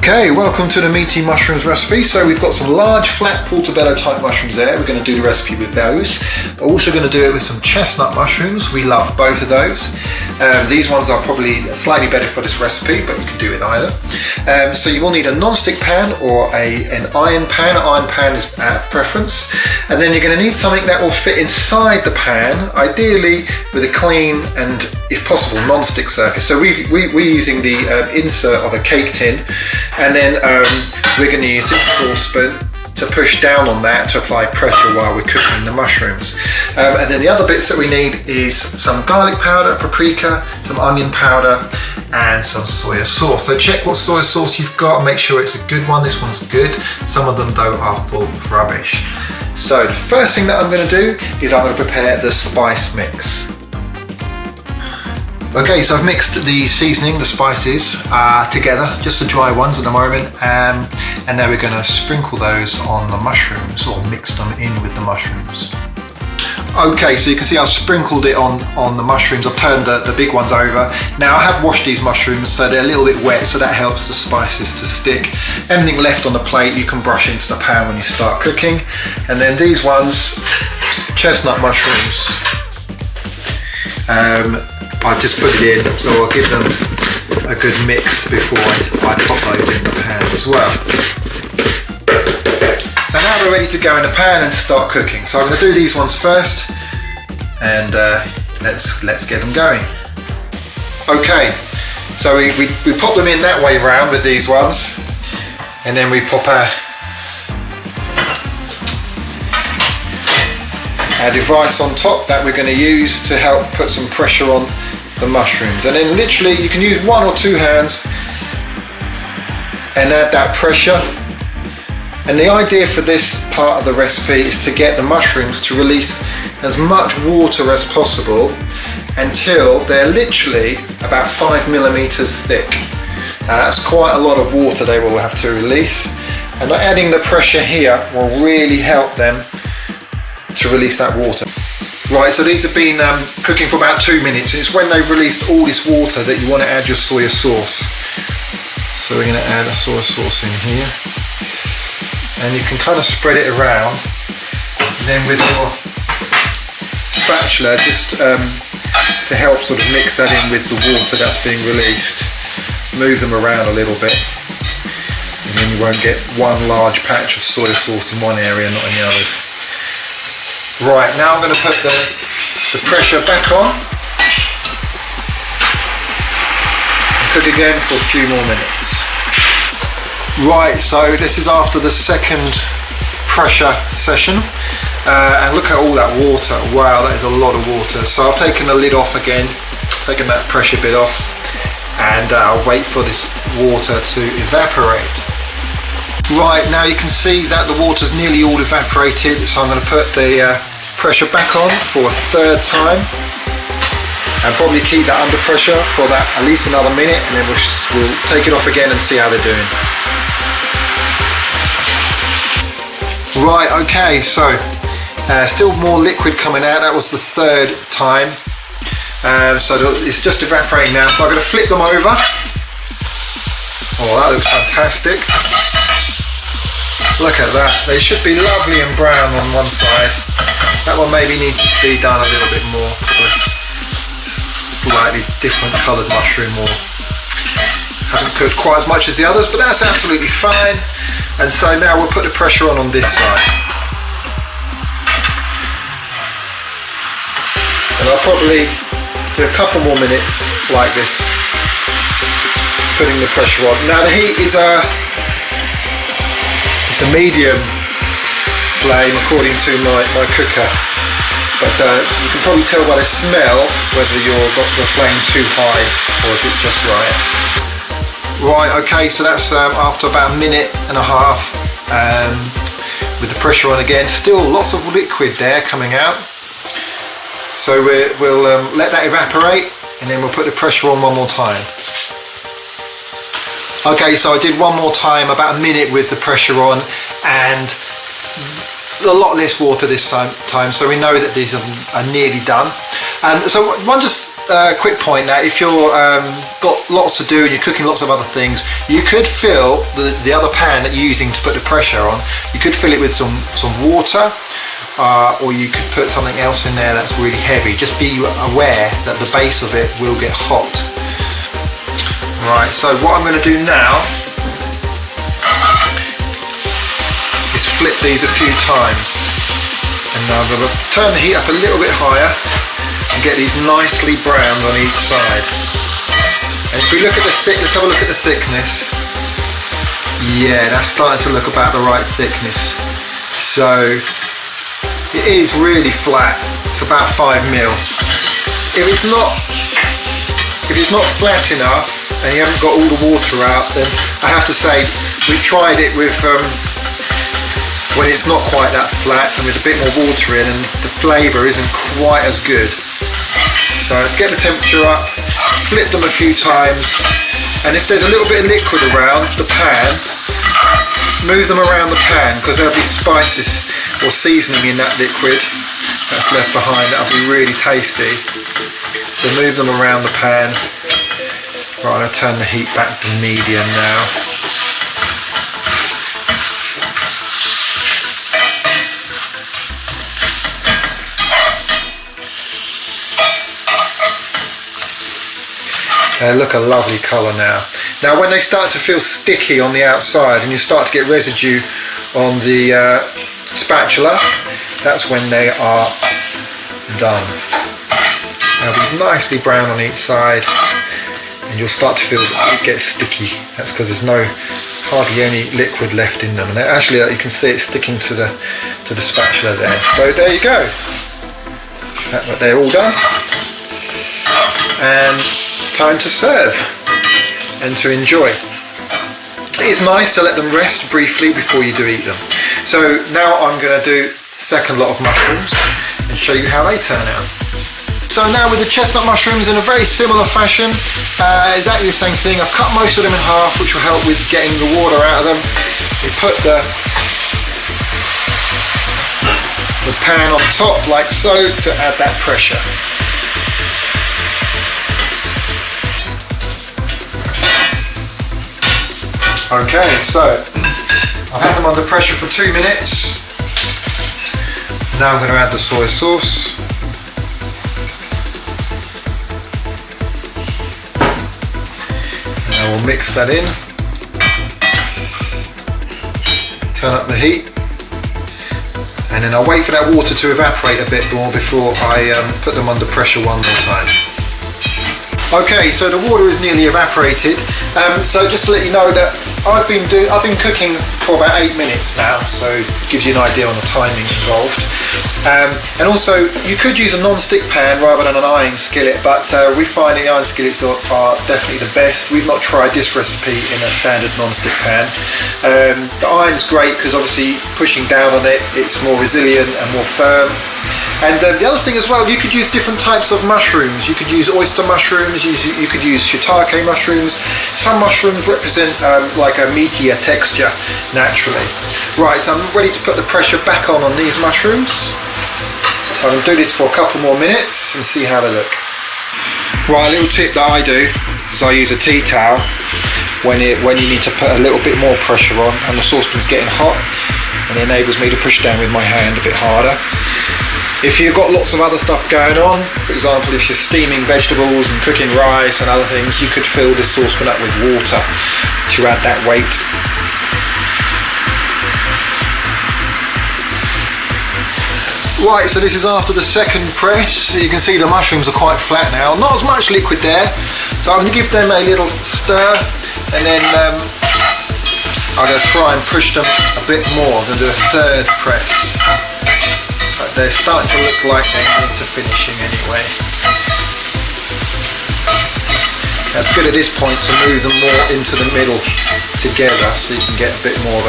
Okay, welcome to the Meaty Mushrooms recipe. So we've got some large flat portobello type mushrooms there. We're going to do the recipe with those. We're also going to do it with some chestnut mushrooms. We love both of those. These ones are probably slightly better for this recipe, but you can do it either. So you will need a non-stick pan or an iron pan. An iron pan is our preference. And then you're going to need something that will fit inside the pan, ideally with a clean and, if possible, non-stick surface. So we're using the insert of a cake tin. And then we're going to use this saucepan to push down on that to apply pressure while we're cooking the mushrooms. And then the other bits that we need is some garlic powder, paprika, some onion powder, and some soy sauce. So check what soy sauce you've got and make sure it's a good one. This one's good. Some of them though are full of rubbish. So the first thing that I'm going to do is I'm going to prepare the spice mix. Okay, so I've mixed the seasoning, the spices together, just the dry ones at the moment, and now we're going to sprinkle those on the mushrooms, or mix them in with the mushrooms. Okay, so you can see I've sprinkled it on the mushrooms. I've turned the big ones over. Now I have washed these mushrooms, so they're a little bit wet, so that helps the spices to stick. Anything left on the plate you can brush into the pan when you start cooking. And then these ones, chestnut mushrooms. I've just put it in, so I'll give them a good mix before I pop those in the pan as well. So now we're ready to go in the pan and start cooking. So I'm going to do these ones first, and let's get them going. Okay, so we pop them in that way round with these ones, and then we pop our device on top that we're going to use to help put some pressure on the mushrooms. And then literally you can use one or two hands and add that pressure. And the idea for this part of the recipe is to get the mushrooms to release as much water as possible until they're literally about 5 millimeters thick. That's quite a lot of water they will have to release, and adding the pressure here will really help them to release that water. Right, so these have been cooking for about 2 minutes. It's when they've released all this water that you want to add your soy sauce. So we're going to add a soy sauce in here, and you can kind of spread it around, and then with your spatula just to help sort of mix that in with the water that's being released, move them around a little bit, and then you won't get one large patch of soy sauce in one area, not in the others. Right, now I'm going to put the pressure back on and cook again for a few more minutes. Right, so this is after the second pressure session, and look at all that water. Wow, that is a lot of water. So I've taken the lid off again, taken that pressure bit off, and I'll wait for this water to evaporate. Right, now you can see that the water's nearly all evaporated, so I'm going to put the pressure back on for a third time and probably keep that under pressure for that at least another minute, and then we'll take it off again and see how they're doing. Right, okay, so still more liquid coming out. That was the third time. So it's just evaporating now, so I'm going to flip them over. Oh, that looks fantastic. Look at that, they should be lovely and brown on one side. That one maybe needs to be done a little bit more, slightly different coloured mushroom, or haven't cooked quite as much as the others, but that's absolutely fine. And so now we'll put the pressure on this side. And I'll probably do a couple more minutes like this, putting the pressure on. Now the heat is it's a medium flame according to my cooker, but you can probably tell by the smell whether you've got the flame too high or if it's just right. Right, okay, so that's after about a minute and a half with the pressure on again. Still lots of liquid there coming out, so we'll let that evaporate, and then we'll put the pressure on one more time. Okay, so I did one more time, about a minute with the pressure on, and a lot less water this time, so we know that these are nearly done. And so one just quick point now, if you're got lots to do and you're cooking lots of other things, you could fill the other pan that you're using to put the pressure on, you could fill it with some water, or you could put something else in there that's really heavy. Just be aware that the base of it will get hot. Right, so what I'm going to do now is flip these a few times, and now I'm going to turn the heat up a little bit higher and get these nicely browned on each side. And if we look at the let's have a look at the thickness. Yeah, that's starting to look about the right thickness. So it is really flat. It's about 5 mil. If it's not flat enough and you haven't got all the water out, then I have to say we've tried it with when it's not quite that flat and with a bit more water in, and the flavour isn't quite as good. So get the temperature up, flip them a few times, and if there's a little bit of liquid around the pan, move them around the pan, because there'll be spices or seasoning in that liquid that's left behind. That'll be really tasty. So move them around the pan. Right, I'm going to turn the heat back to medium now. They look a lovely colour now. Now when they start to feel sticky on the outside and you start to get residue on the spatula, that's when they are done. They'll be nicely brown on each side and you'll start to feel that it gets sticky. That's because there's hardly any liquid left in them. And actually you can see it sticking to the spatula there. So there you go. They're all done. And time to serve and to enjoy. It is nice to let them rest briefly before you do eat them. So now I'm going to do second lot of mushrooms and show you how they turn out. So now with the chestnut mushrooms, in a very similar fashion, exactly the same thing. I've cut most of them in half, which will help with getting the water out of them. We put the pan on top like so to add that pressure. Okay, so I've had them under pressure for 2 minutes. Now I'm going to add the soy sauce. And I will mix that in. Turn up the heat. And then I'll wait for that water to evaporate a bit more before I put them under pressure one more time. Okay, so the water is nearly evaporated. So just to let you know that I've been cooking for about 8 minutes now, so it gives you an idea on the timing involved. And also, you could use a non-stick pan rather than an iron skillet, but we find the iron skillets are definitely the best. We've not tried this recipe in a standard non-stick pan. The iron's great because obviously pushing down on it, it's more resilient and more firm. And the other thing as well, you could use different types of mushrooms. You could use oyster mushrooms, you could use shiitake mushrooms. Some mushrooms represent like a meatier texture naturally. Right, so I'm ready to put the pressure back on these mushrooms. So I'm going to do this for a couple more minutes and see how they look. Right, a little tip that I do is I use a tea towel when you need to put a little bit more pressure on and the saucepan's getting hot, and it enables me to push down with my hand a bit harder. If you've got lots of other stuff going on, for example if you're steaming vegetables and cooking rice and other things, you could fill this saucepan up with water to add that weight. Right, so this is after the second press. You can see the mushrooms are quite flat now, not as much liquid there, so I'm going to give them a little stir and then I'm going to try and push them a bit more. I'm going to do a third press. But they're starting to look like they're into finishing anyway. That's good at this point to move them more into the middle together so you can get a bit more of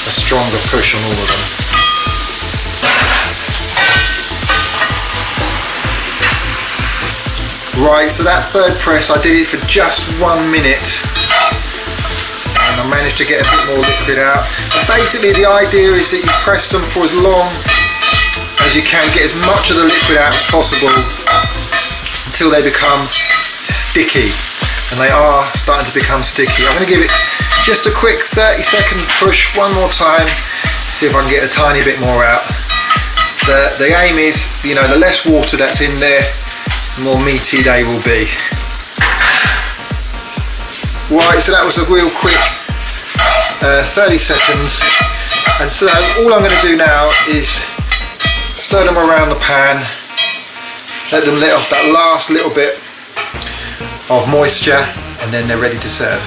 a stronger push on all of them. Right, so that third press I did it for just 1 minute. I managed to get a bit more liquid out. And basically the idea is that you press them for as long as you can. Get as much of the liquid out as possible until they become sticky, and they are starting to become sticky. I'm going to give it just a quick 30-second push one more time, see if I can get a tiny bit more out. The aim is, you know, the less water that's in there, the more meaty they will be. Right, so that was a real quick 30 seconds. And so all I'm going to do now is stir them around the pan, let them let off that last little bit of moisture, and then they're ready to serve.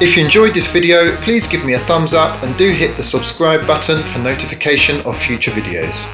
If you enjoyed this video, please give me a thumbs up and do hit the subscribe button for notification of future videos.